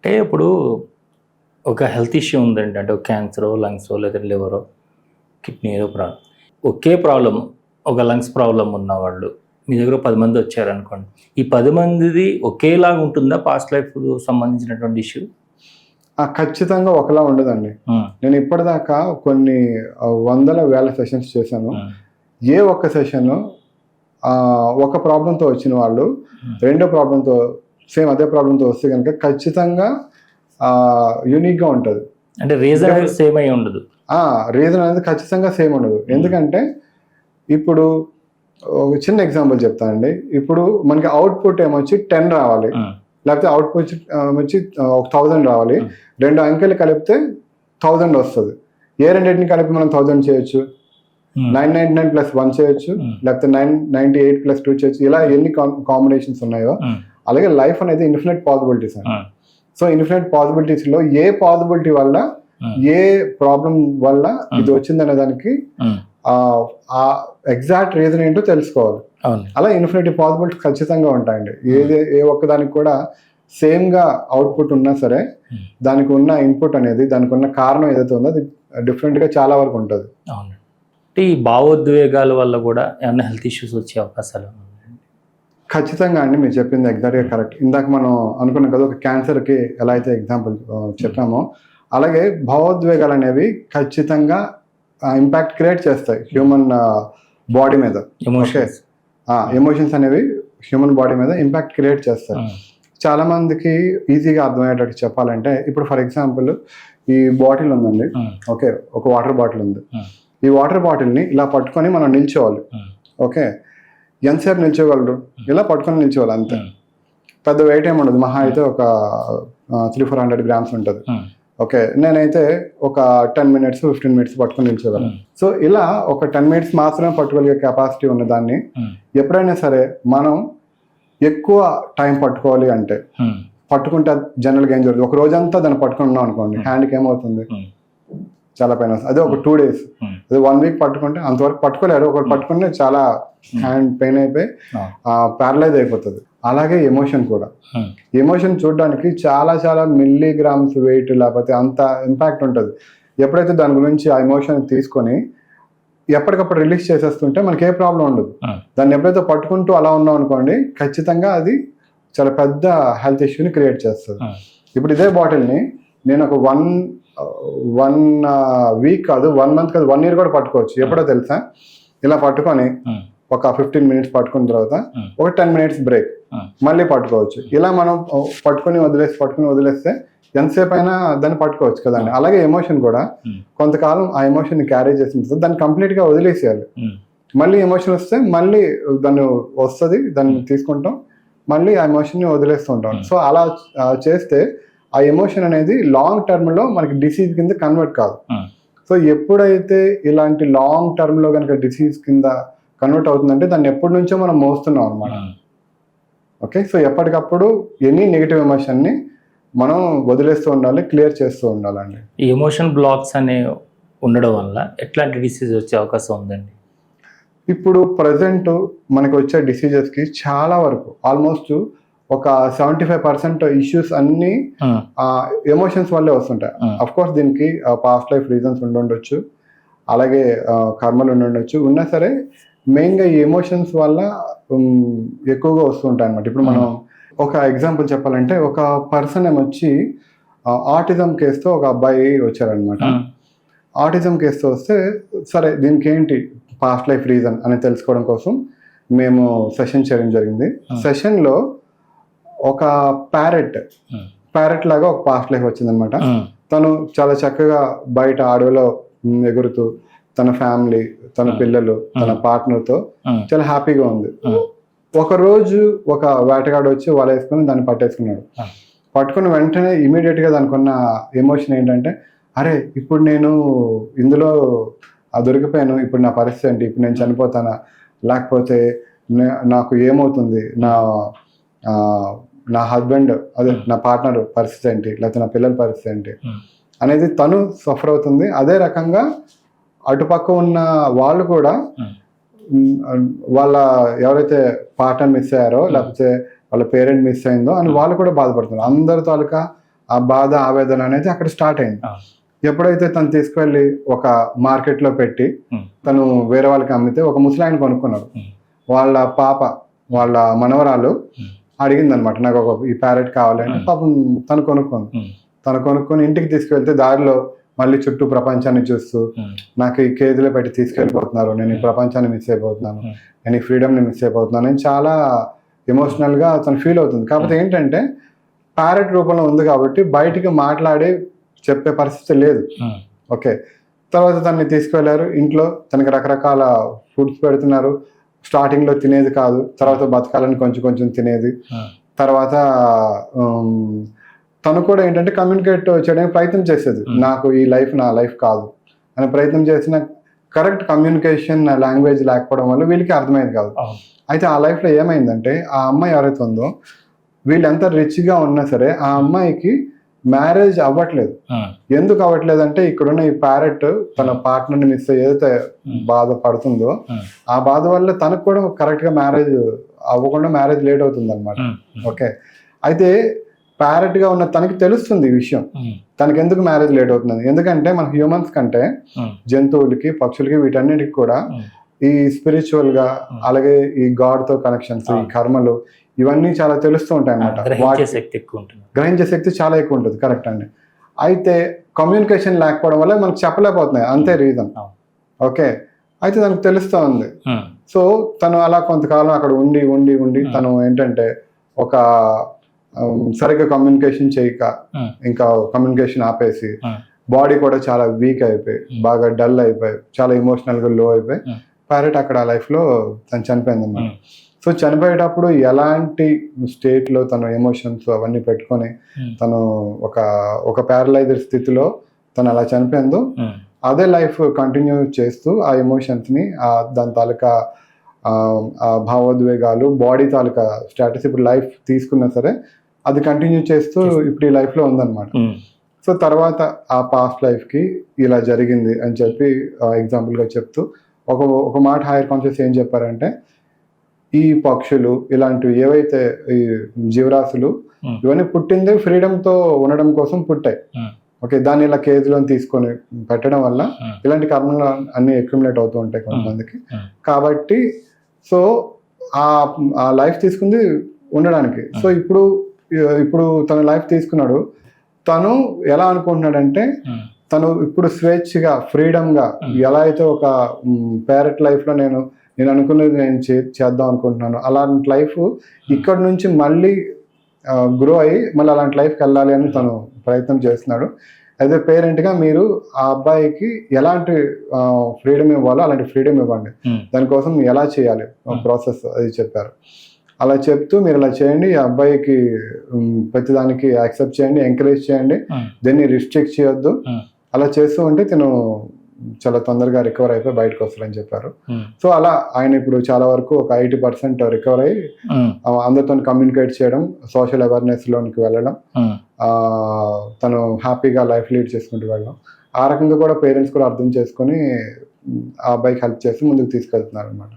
అంటే ఇప్పుడు ఒక హెల్త్ ఇష్యూ ఉందండి. అంటే ఒక క్యాన్సరో, లంగ్సో లేదా లివరో, కిడ్నీ ఏదో ప్రాబ్లం. ఒకే ప్రాబ్లమ్ ఒక లంగ్స్ ప్రాబ్లమ్ ఉన్నవాళ్ళు మీ దగ్గర 10 మంది వచ్చారనుకోండి. ఈ 10 మందిది ఒకేలాగా ఉంటుందా పాస్ట్ లైఫ్ సంబంధించినటువంటి ఇష్యూ? ఖచ్చితంగా ఒకలా ఉండదండి. నేను ఇప్పటిదాకా కొన్ని వందల వేల సెషన్స్ చేశాను. ఏ ఒక్క సెషన్ ఒక ప్రాబ్లంతో వచ్చిన వాళ్ళు రెండో ప్రాబ్లంతో సేమ్ అదే ప్రాబ్లంతో వస్తే కనుక ఖచ్చితంగా యూనిక్గా ఉంటుంది. అంటే రీజన్ అనేది సేమ్ అయి ఉండదు. రీజన్ అనేది ఖచ్చితంగా సేమ్ ఉండదు. ఎందుకంటే ఇప్పుడు ఒక చిన్న ఎగ్జాంపుల్ చెప్తానండి. ఇప్పుడు మనకి అవుట్పుట్ ఏమొచ్చి 10 రావాలి, లేకపోతే అవుట్పుట్ వచ్చి 1000 రావాలి. రెండు అంకెలు కలిపితే 1000 వస్తుంది. ఏ రెండింటిని కలిపి మనం 1000 చేయొచ్చు, 999 ప్లస్ 1 చేయొచ్చు, లేకపోతే 998 ప్లస్ 2 చేయొచ్చు. ఇలా ఎన్ని కాంబినేషన్స్ ఉన్నాయో అలాగే లైఫ్ అనేది ఇన్ఫినిట్ పాసిబిలిటీస్ అండి. సో ఇన్ఫినిట్ పాసిబిలిటీస్లో ఏ పాసిబిలిటీ వల్ల ఏ ప్రాబ్లం వల్ల ఇది వచ్చిందనే దానికి ఎగ్జాక్ట్ రీజన్ ఏంటో తెలుసుకోవాలి. అలా ఇన్ఫినిటీ పాసిబిలిటీస్ ఖచ్చితంగా ఉంటాయండి. ఏ ఒక్కదానికి కూడా సేమ్గా అవుట్పుట్ ఉన్నా సరే దానికి ఉన్న ఇన్పుట్ అనేది, దానికి ఉన్న కారణం ఏదైతే ఉందో అది డిఫరెంట్గా చాలా వరకు ఉంటుంది. అవునండి. ఈ భావోద్వేగాల వల్ల కూడా ఏమైనా హెల్త్ ఇష్యూస్ వచ్చే అవకాశాలు ఉన్నాయండి? ఖచ్చితంగా అండి, మీరు చెప్పింది ఎగ్జాక్ట్గా కరెక్ట్. ఇందాక మనం అనుకున్నాం కదా, ఒక క్యాన్సర్కి ఎలా అయితే ఎగ్జాంపుల్ చెప్పామో అలాగే భావోద్వేగాలు అనేవి ఖచ్చితంగా ఇంపాక్ట్ క్రియేట్ చేస్తాయి హ్యూమన్ బాడీ మీద. ఎమోషన్స్ అనేవి హ్యూమన్ బాడీ మీద ఇంపాక్ట్ క్రియేట్ చేస్తాయి. చాలా మందికి ఈజీగా అర్థమయ్యేటట్టు చెప్పాలంటే, ఇప్పుడు ఫర్ ఎగ్జాంపుల్ ఈ బాటిల్ ఉందండి, ఓకే, ఒక వాటర్ బాటిల్ ఉంది. ఈ వాటర్ బాటిల్ని ఇలా పట్టుకొని మనం నిల్చోవాలి. ఓకే, ఎంతసేపు నిల్చోగలరు? ఇలా పట్టుకొని నిల్చోవాలి అంతే. పెద్ద వెయిట్ ఏమి ఉండదు, మహా అయితే ఒక 300-400 గ్రామ్స్ ఉంటుంది. ఓకే, నేనైతే ఒక 10 minutes 15 minutes పట్టుకొని నిల్చోగలను. సో ఇలా ఒక 10 minutes మాత్రమే పట్టుకోగలిగే కెపాసిటీ ఉన్న దాన్ని ఎప్పుడైనా సరే మనం ఎక్కువ టైం పట్టుకోవాలి అంటే పట్టుకుంటే జనరల్గా ఏం జరుగుతుంది, ఒక రోజంతా దాన్ని పట్టుకుని ఉన్నాం అనుకోండి, హ్యాండ్కి ఏమవుతుంది, చాలా పెయిన్ వస్తుంది. అదే ఒక 2 days, అదే 1 week పట్టుకుంటే అంతవరకు పట్టుకోలేరు. ఒకటి పట్టుకుంటే చాలా హ్యాండ్ పెయిన్ అయిపోయి ప్యారలైజ్ అయిపోతుంది. అలాగే ఎమోషన్ కూడా, ఎమోషన్ చూడడానికి చాలా చాలా మిల్లీగ్రామ్స్ వెయిట్ లేకపోతే అంత ఇంపాక్ట్ ఉంటుంది. ఎప్పుడైతే దాని గురించి ఆ ఎమోషన్ తీసుకొని ఎప్పటికప్పుడు రిలీజ్ చేసేస్తుంటే మనకి ఏ ప్రాబ్లం ఉండదు. దాన్ని ఎప్పుడైతే పట్టుకుంటూ అలా ఉన్నాం అనుకోండి, ఖచ్చితంగా అది చాలా పెద్ద హెల్త్ ఇష్యూని క్రియేట్ చేస్తుంది. ఇప్పుడు ఇదే బాటిల్ని నేను ఒక 1 week కాదు, 1 month కాదు, 1 year కూడా పట్టుకోవచ్చు. ఎప్పుడో తెలుసా, ఇలా పట్టుకొని ఒక 15 minutes పట్టుకున్న తర్వాత ఒక 10 minutes బ్రేక్, మళ్ళీ పట్టుకోవచ్చు. ఇలా మనం పట్టుకొని వదిలేస్తే ఎంతసేపు అయినా దాన్ని పట్టుకోవచ్చు కదండి. అలాగే ఎమోషన్ కూడా కొంతకాలం ఆ ఎమోషన్ క్యారీ చేసిన తర్వాత దాన్ని కంప్లీట్గా వదిలేసేయాలి. మళ్ళీ ఎమోషన్ వస్తే మళ్ళీ దాన్ని వస్తుంది, దాన్ని తీసుకుంటాం, మళ్ళీ ఆ ఎమోషన్ని వదిలేస్తూ ఉంటాం. సో అలా చేస్తే ఆ ఎమోషన్ అనేది లాంగ్ టర్మ్లో మనకి డిసీజ్ కింద కన్వర్ట్ కాదు. సో ఎప్పుడైతే ఇలాంటి లాంగ్ టర్మ్లో కనుక డిసీజ్ కింద కన్వర్ట్ అవుతుందంటే దాన్ని ఎప్పటి నుంచో మనం మోస్తున్నాం అనమాట. ఓకే, సో ఎప్పటికప్పుడు ఎనీ నెగిటివ్ ఎమోషన్ని మనం వదిలేస్తూ ఉండాలి, క్లియర్ చేస్తూ ఉండాలండి. ఈ ఎమోషన్ బ్లాక్స్ అనే ఉండడం వల్ల ఎట్లాంటి డిసీజ్ వచ్చే అవకాశం ఉందండి? ఇప్పుడు ప్రజెంట్ మనకి వచ్చే డిసీజెస్కి చాలా వరకు ఆల్మోస్ట్ ఒక 75% ఇష్యూస్ అన్నీ ఎమోషన్స్ వల్లే వస్తుంటాయి. అఫ్ కోర్స్ దీనికి పాస్ట్ లైఫ్ రీజన్స్ ఉండొచ్చు, అలాగే కర్మలు ఉండొచ్చు. ఉన్నా సరే మెయిన్గా ఈ ఎమోషన్స్ వల్ల ఎక్కువగా వస్తుంటాయి అనమాట. ఇప్పుడు మనం ఒక ఎగ్జాంపుల్ చెప్పాలంటే, ఒక పర్సన్ ఏమొచ్చి ఆటిజం కేసుతో ఒక అబ్బాయి వచ్చారనమాట. ఆటిజం కేసుతో వస్తే సరే దీనికి ఏంటి పాస్ట్ లైఫ్ రీజన్ అని తెలుసుకోవడం కోసం మేము సెషన్ చేయడం జరిగింది. సెషన్లో ఒక ప్యారెట్ లాగా ఒక పాస్ట్ లైఫ్ వచ్చిందనమాట. తను చాలా చక్కగా బయట అడవిలో ఎగురుతూ తన ఫ్యామిలీ, తన పిల్లలు, తన పార్ట్నర్తో చాలా హ్యాపీగా ఉంది. ఒకరోజు ఒక వేటగాడు వచ్చి వల వేసుకొని దాన్ని పట్టేసుకున్నాడు. పట్టుకుని వెంటనే ఇమీడియట్గా దానికి ఉన్న ఎమోషన్ ఏంటంటే, అరే ఇప్పుడు నేను ఇందులో దొరికిపోయాను, ఇప్పుడు నా పరిస్థితి ఏంటి, ఇప్పుడు నేను చనిపోతానా, లేకపోతే నాకు ఏమవుతుంది, నా హస్బెండ్ అదే నా పార్ట్నర్ పరిస్థితి ఏంటి, లేకపోతే నా పిల్లల పరిస్థితి ఏంటి అనేది తను సఫర్ అవుతుంది. అదే రకంగా అటుపక్క ఉన్న వాళ్ళు కూడా వాళ్ళ ఎవరైతే పార్ట్నర్ మిస్ అయ్యారో లేకపోతే వాళ్ళ పేరెంట్ మిస్ అయిందో అని వాళ్ళు కూడా బాధపడుతున్నారు. అందరి తాలూకా ఆ బాధ ఆవేదన అనేది అక్కడ స్టార్ట్ అయింది. ఎప్పుడైతే తను తీసుకువెళ్ళి ఒక మార్కెట్లో పెట్టి తను వేరే వాళ్ళకి అమ్మితే ఒక ముసలాయన కొనుక్కున్నారు. వాళ్ళ పాప వాళ్ళ మనవరాలు అడిగింది అనమాట, నాకు ఈ ప్యారెట్ కావాలని. పాపం తను కొనుక్కొని ఇంటికి తీసుకువెళ్తే దారిలో మళ్ళీ చుట్టూ ప్రపంచాన్ని చూస్తూ నాకు ఈ కేజీలో పెట్టి తీసుకెళ్ళిపోతున్నారు, నేను ఈ ప్రపంచాన్ని మిస్ అయిపోతున్నాను, నేను ఈ ఫ్రీడమ్ని మిస్ అయిపోతున్నాను అని చాలా ఎమోషనల్గా తను ఫీల్ అవుతుంది. కాకపోతే ఏంటంటే ప్యారెట్ రూపంలో ఉంది కాబట్టి బయటికి మాట్లాడి చెప్పే పరిస్థితి లేదు. ఓకే, తర్వాత తనని తీసుకువెళ్ళారు. ఇంట్లో తనకి రకరకాల ఫుడ్స్ పెడుతున్నారు. స్టార్టింగ్లో తినేది కాదు, తర్వాత బతకాలని కొంచెం కొంచెం తినేది. తర్వాత తను కూడా ఏంటంటే కమ్యూనికేట్ చేయడానికి ప్రయత్నం చేసేది, నాకు ఈ లైఫ్ నా లైఫ్ కాదు అని ప్రయత్నం చేసిన కరెక్ట్ కమ్యూనికేషన్ లాంగ్వేజ్ లేకపోవడం వల్ల వీళ్ళకి అర్థమయ్యేది కాదు. అయితే ఆ లైఫ్లో ఏమైందంటే ఆ అమ్మాయి ఎవరైతే ఉందో వీళ్ళు ఎంత రిచ్గా ఉన్నా సరే ఆ అమ్మాయికి మ్యారేజ్ అవ్వట్లేదు. ఎందుకు అవ్వట్లేదు అంటే ఇక్కడున్న ఈ ప్యారెట్ తన పార్ట్నర్ని మిస్ ఏదైతే బాధపడుతుందో ఆ బాధ వల్ల తనకు కూడా కరెక్ట్గా మ్యారేజ్ అవ్వకుండా మ్యారేజ్ లేట్ అవుతుంది అనమాట. ఓకే, అయితే ప్యారెట్గా ఉన్న తనకి తెలుస్తుంది ఈ విషయం, తనకి ఎందుకు మ్యారేజ్ లేట్ అవుతుంది. ఎందుకంటే మన హ్యూమన్స్ కంటే జంతువులకి పక్షులకి వీటన్నిటికి కూడా ఈ స్పిరిచువల్గా అలాగే ఈ గాడ్తో కనెక్షన్స్ ఈ కర్మలు ఇవన్నీ చాలా తెలుస్తూ ఉంటాయి అన్నమాట. గ్రహించే శక్తి చాలా ఎక్కువ ఉంటుంది. కరెక్ట్ అండి. అయితే కమ్యూనికేషన్ లేకపోవడం వల్ల మనకు చెప్పలేకపోతున్నాయి, అంతే రీజన్. ఓకే, అయితే తనకు తెలుస్తూ ఉంది. సో తను అలా కొంతకాలం అక్కడ ఉండి ఉండి ఉండి తను ఏంటంటే ఒక సరిగ్గా కమ్యూనికేషన్ చేయక ఇంకా కమ్యూనికేషన్ ఆపేసి బాడీ కూడా చాలా వీక్ అయిపోయి బాగా డల్ అయిపోయి చాలా ఎమోషనల్గా లో అయిపోయి ప్యారెట్ అక్కడ లైఫ్లో తను చనిపోయింది అన్నమాట. సో చనిపోయేటప్పుడు ఎలాంటి స్టేట్లో తను ఎమోషన్స్ అవన్నీ పెట్టుకొని తను ఒక ప్యారలైజ్డ్ స్థితిలో తను అలా చనిపోయిందో అదే లైఫ్ కంటిన్యూ చేస్తూ ఆ ఎమోషన్స్ని దాని తాలూకా ఆ భావోద్వేగాలు బాడీ తాలూకా స్టేటస్ ఇప్పుడు లైఫ్ తీసుకున్నా సరే అది కంటిన్యూ చేస్తూ ఇప్పుడు ఈ లైఫ్లో ఉందన్నమాట. సో తర్వాత ఆ పాస్ట్ లైఫ్కి ఇలా జరిగింది అని చెప్పి ఎగ్జాంపుల్గా చెప్తూ ఒక మాట హైయర్ కాన్షియస్ ఏం చెప్పారంటే ఈ పక్షులు ఇలాంటివి ఏవైతే ఈ జీవరాశులు ఇవన్నీ పుట్టింది ఫ్రీడమ్తో ఉండడం కోసం పుట్టాయి. ఓకే, దాన్ని ఇలా కేజీలో తీసుకొని పెట్టడం వల్ల ఇలాంటి కర్మలు అన్ని అక్యుములేట్ అవుతూ ఉంటాయి కొంతమందికి. కాబట్టి సో ఆ లైఫ్ తీసుకుంది ఉండడానికి. సో ఇప్పుడు తన లైఫ్ తీసుకున్నాడు. తను ఎలా అనుకుంటున్నాడంటే తను ఇప్పుడు స్వేచ్ఛగా ఫ్రీడమ్గా ఎలా అయితే ఒక ప్యారెట్ లైఫ్లో నేను అనుకున్నది నేను చేద్దాం అనుకుంటున్నాను అలాంటి లైఫ్ ఇక్కడ నుంచి మళ్ళీ గ్రో అయ్యి మళ్ళీ అలాంటి లైఫ్కి వెళ్ళాలి అని తను ప్రయత్నం చేస్తున్నాడు. అయితే పేరెంట్గా మీరు ఆ అబ్బాయికి ఎలాంటి ఫ్రీడమ్ ఇవ్వాలో అలాంటి ఫ్రీడమ్ ఇవ్వండి, దానికోసం ఎలా చేయాలి ప్రాసెస్ అది చెప్పారు. అలా చెప్తూ మీరు ఇలా చేయండి, ఈ అబ్బాయికి ప్రతిదానికి యాక్సెప్ట్ చేయండి, ఎంకరేజ్ చేయండి, దీన్ని రిస్ట్రిక్ట్ చేయొద్దు. అలా చేస్తూ ఉంటే తను చాలా తొందరగా రికవర్ అయిపోయి బయటకు వస్తారని చెప్పారు. సో అలా ఆయన ఇప్పుడు చాలా వరకు ఒక 80% రికవర్ అయ్యి అందరితో కమ్యూనికేట్ చేయడం, సోషల్ అవేర్నెస్ లోనికి వెళ్ళడం, తను హ్యాపీగా లైఫ్ లీడ్ చేసుకుంటూ వెళ్ళడం, ఆ రకంగా కూడా పేరెంట్స్ కూడా అర్థం చేసుకొని ఆ అబ్బాయికి హెల్ప్ చేసి ముందుకు తీసుకెళ్తున్నారు అనమాట.